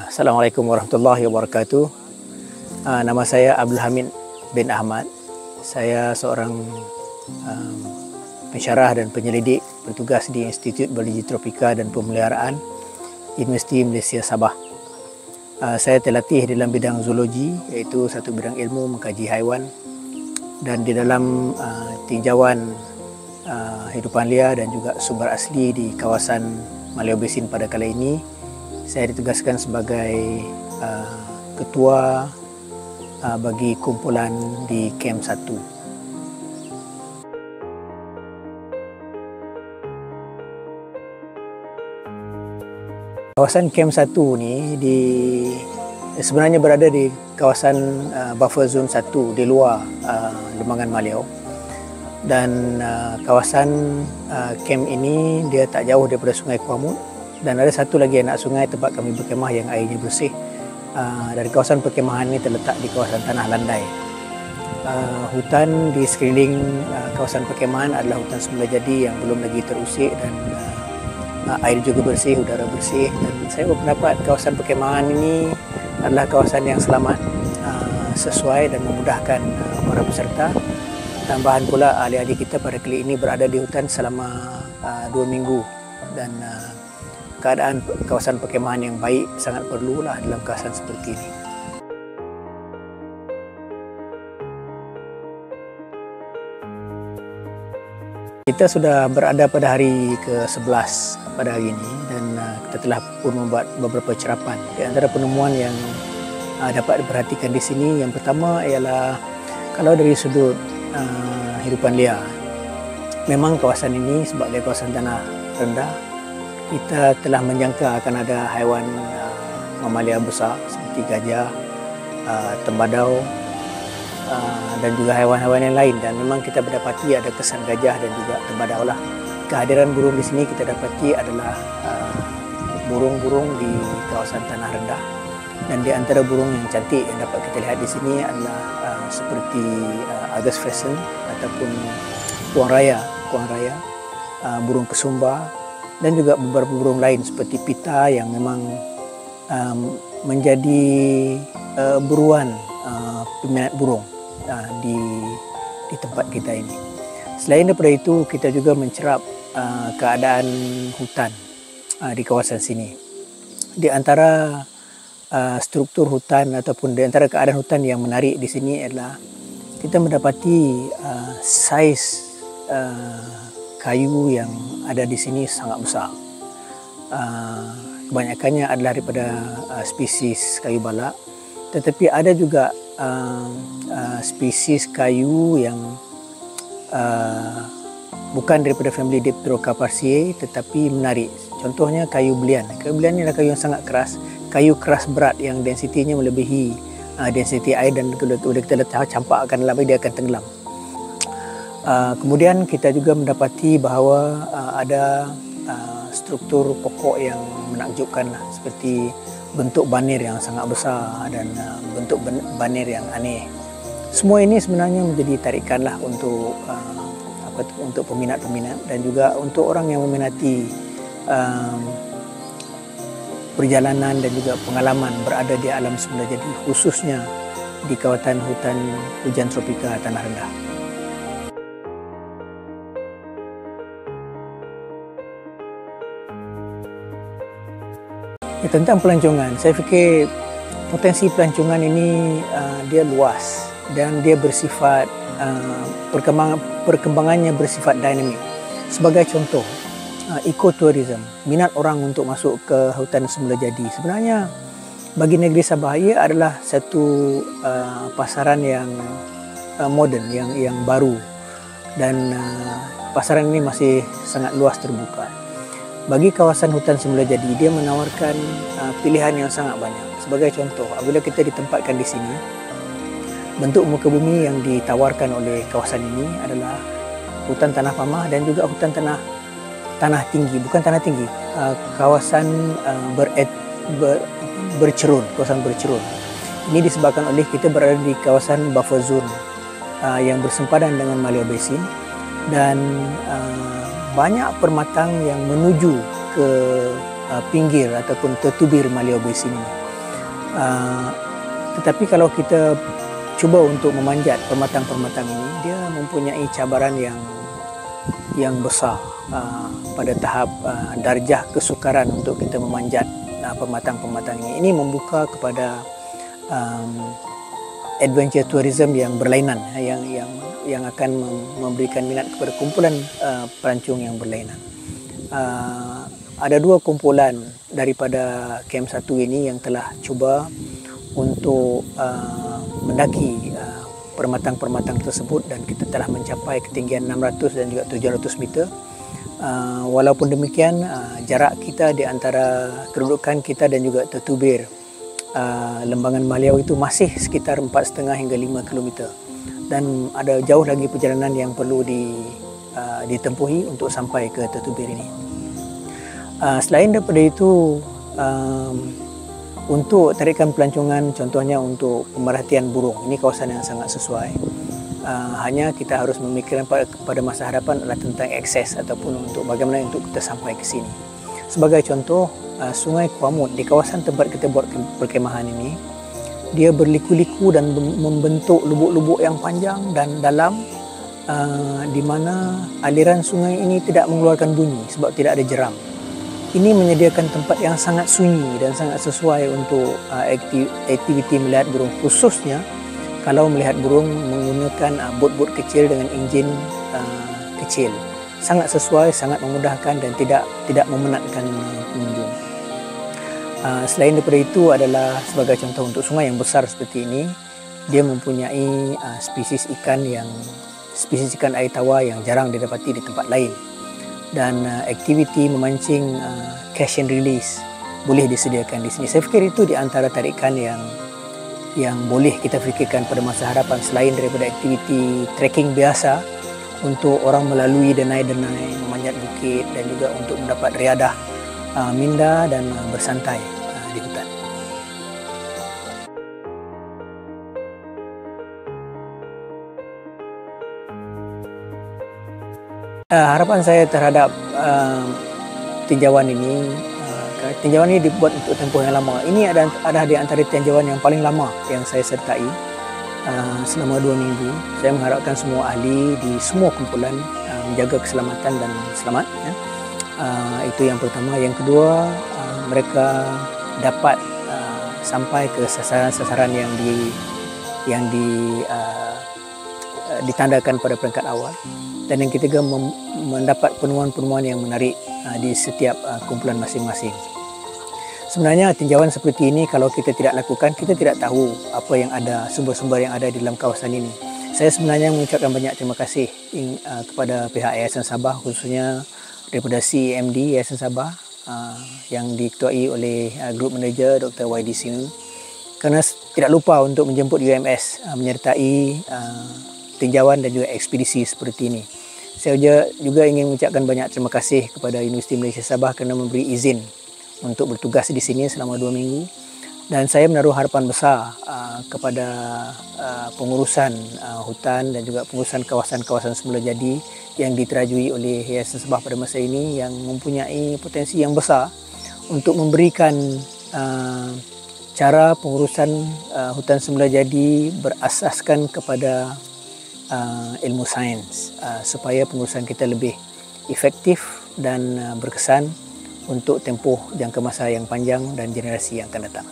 Assalamualaikum warahmatullahi wabarakatuh. Nama saya Abdul Hamid bin Ahmad. Saya seorang pensyarah dan penyelidik bertugas di Institut Biologi Tropika dan Pemeliharaan Universiti Malaysia Sabah. Saya terlatih dalam bidang zoologi, iaitu satu bidang ilmu mengkaji haiwan, dan di dalam tinjauan hidupan liar dan juga sumber asli di kawasan Maleo Basin pada kala ini. Saya ditugaskan sebagai ketua bagi kumpulan di Kem 1. Kawasan Kem 1 ni sebenarnya berada di kawasan buffer zone 1 di luar Lembangan Maleo. Dan kawasan Kem ini dia tak jauh daripada Sungai Kuamut. Dan ada satu lagi anak sungai tempat kami berkemah yang airnya bersih. Dari kawasan perkemahan ini terletak di kawasan Tanah Landai. Hutan di sekeliling kawasan perkemahan adalah hutan semula jadi yang belum lagi terusik, dan air juga bersih, udara bersih. Dan saya berpendapat kawasan perkemahan ini adalah kawasan yang selamat, sesuai dan memudahkan para peserta. Tambahan pula, ahli-ahli kita pada kali ini berada di hutan selama 2 minggu, dan keadaan kawasan perkemahan yang baik sangat perlulah dalam kawasan seperti ini. Kita sudah berada pada hari ke-11 pada hari ini, dan kita telah pun membuat beberapa cerapan. Di antara penemuan yang dapat diperhatikan di sini, yang pertama ialah kalau dari sudut hidupan liar, memang kawasan ini sebagai kawasan tanah rendah, kita telah menjangka akan ada haiwan mamalia besar seperti gajah, tembadau, dan juga haiwan-haiwan yang lain. Dan memang kita berdapati ada kesan gajah dan juga tembadau lah. Kehadiran burung di sini kita dapati adalah burung-burung di kawasan tanah rendah. Dan di antara burung yang cantik yang dapat kita lihat di sini adalah seperti Argus pheasant ataupun kuang raya, burung kesumba, dan juga beberapa burung lain seperti pita yang memang menjadi buruan peminat burung di tempat kita ini. Selain daripada itu, kita juga mencerap keadaan hutan di kawasan sini. Di antara struktur hutan ataupun di antara keadaan hutan yang menarik di sini adalah kita mendapati saiz kayu yang ada di sini sangat besar. Kebanyakannya adalah daripada spesies kayu balak, tetapi ada juga spesies kayu yang bukan daripada famili Dipterocarpaceae tetapi menarik. Contohnya kayu belian. Kayu belian ini adalah kayu yang sangat keras, kayu keras berat yang densitinya melebihi densiti air, dan kalau kita letak campakkan dalam air dia akan tenggelam. Kemudian kita juga mendapati bahawa ada struktur pokok yang menakjubkan lah, seperti bentuk banir yang sangat besar dan bentuk banir yang aneh. Semua ini sebenarnya menjadi tarikan lah untuk peminat-peminat dan juga untuk orang yang meminati perjalanan dan juga pengalaman berada di alam semula jadi, khususnya di kawasan hutan hujan tropika tanah rendah. Tentang pelancongan, saya fikir potensi pelancongan ini dia luas dan dia bersifat perkembangannya bersifat dinamik. Sebagai contoh, ekotourism, minat orang untuk masuk ke hutan semula jadi. Sebenarnya bagi negeri Sabah ia adalah satu pasaran yang moden, yang baru, dan pasaran ini masih sangat luas terbuka. Bagi kawasan hutan semula jadi, dia menawarkan pilihan yang sangat banyak. Sebagai contoh, apabila kita ditempatkan di sini, bentuk muka bumi yang ditawarkan oleh kawasan ini adalah hutan tanah pamah dan juga hutan tanah tinggi, bukan tanah tinggi, kawasan bercerun, kawasan bercerun. Ini disebabkan oleh kita berada di kawasan buffer zone yang bersempadan dengan Maleo Basin, dan banyak permatang yang menuju ke pinggir ataupun tertubir Maleo Basin ini. Tetapi kalau kita cuba untuk memanjat permatang-permatang ini, dia mempunyai cabaran yang besar pada tahap darjah kesukaran untuk kita memanjat permatang-permatang ini. Ini membuka kepada adventure tourism yang berlainan, yang akan memberikan minat kepada kumpulan pelancong yang berlainan. Ada 2 kumpulan daripada Kem 1 ini yang telah cuba untuk mendaki permatang-permatang tersebut, dan kita telah mencapai ketinggian 600 dan juga 700 meter. Walaupun demikian, jarak kita di antara kedudukan kita dan juga tertubir Lembangan Maliau itu masih sekitar 4,5 hingga 5 km, dan ada jauh lagi perjalanan yang perlu ditempuhi untuk sampai ke tertubir ini. Selain daripada itu, untuk tarikan pelancongan, contohnya untuk pemerhatian burung, ini kawasan yang sangat sesuai. Hanya kita harus memikirkan pada masa hadapan adalah tentang akses ataupun untuk bagaimana untuk kita sampai ke sini. Sebagai contoh, Sungai Kuamut di kawasan tempat kita buat perkemahan ini, dia berliku-liku dan membentuk lubuk-lubuk yang panjang dan dalam, di mana aliran sungai ini tidak mengeluarkan bunyi sebab tidak ada jeram. Ini menyediakan tempat yang sangat sunyi dan sangat sesuai untuk aktiviti melihat burung, khususnya kalau melihat burung menggunakan bot-bot kecil dengan enjin kecil. Sangat sesuai, sangat memudahkan dan tidak memenatkan pengunjung. Selain daripada itu adalah sebagai contoh untuk sungai yang besar seperti ini, dia mempunyai spesies ikan air tawar yang jarang didapati di tempat lain. Dan aktiviti memancing catch and release boleh disediakan di sini. Saya fikir itu di antara tarikan yang boleh kita fikirkan pada masa hadapan, selain daripada aktiviti trekking biasa untuk orang melalui denai-denai, memanjat bukit, dan juga untuk mendapat riadah minda dan bersantai di hutan. Harapan saya terhadap tinjauan ini, tinjauan ini dibuat untuk tempoh yang lama. Ini ada di antara tinjauan yang paling lama yang saya sertai selama 2 minggu. Saya mengharapkan semua ahli di semua kumpulan menjaga keselamatan dan selamat. Itu yang pertama. Yang kedua, mereka dapat sampai ke sasaran-sasaran yang ditandakan pada peringkat awal. Dan yang ketiga, mendapat penemuan-penemuan yang menarik di setiap kumpulan masing-masing. Sebenarnya tinjauan seperti ini kalau kita tidak lakukan, kita tidak tahu apa yang ada, sumber-sumber yang ada di dalam kawasan ini. Saya sebenarnya mengucapkan banyak terima kasih kepada pihak Yayasan Sabah, khususnya daripada CEMD Yayasan Sabah yang diketuai oleh Group Manager Dr. YD Sinu, kerana tidak lupa untuk menjemput UMS menyertai tinjauan dan juga ekspedisi seperti ini. Saya juga ingin mengucapkan banyak terima kasih kepada Universiti Malaysia Sabah kerana memberi izin untuk bertugas di sini selama 2 minggu. Dan saya menaruh harapan besar kepada pengurusan hutan dan juga pengurusan kawasan-kawasan semula jadi yang diterajui oleh Yayasan Sabah pada masa ini, yang mempunyai potensi yang besar untuk memberikan cara pengurusan hutan semula jadi berasaskan kepada ilmu sains, supaya pengurusan kita lebih efektif dan berkesan untuk tempoh jangka masa yang panjang dan generasi yang akan datang.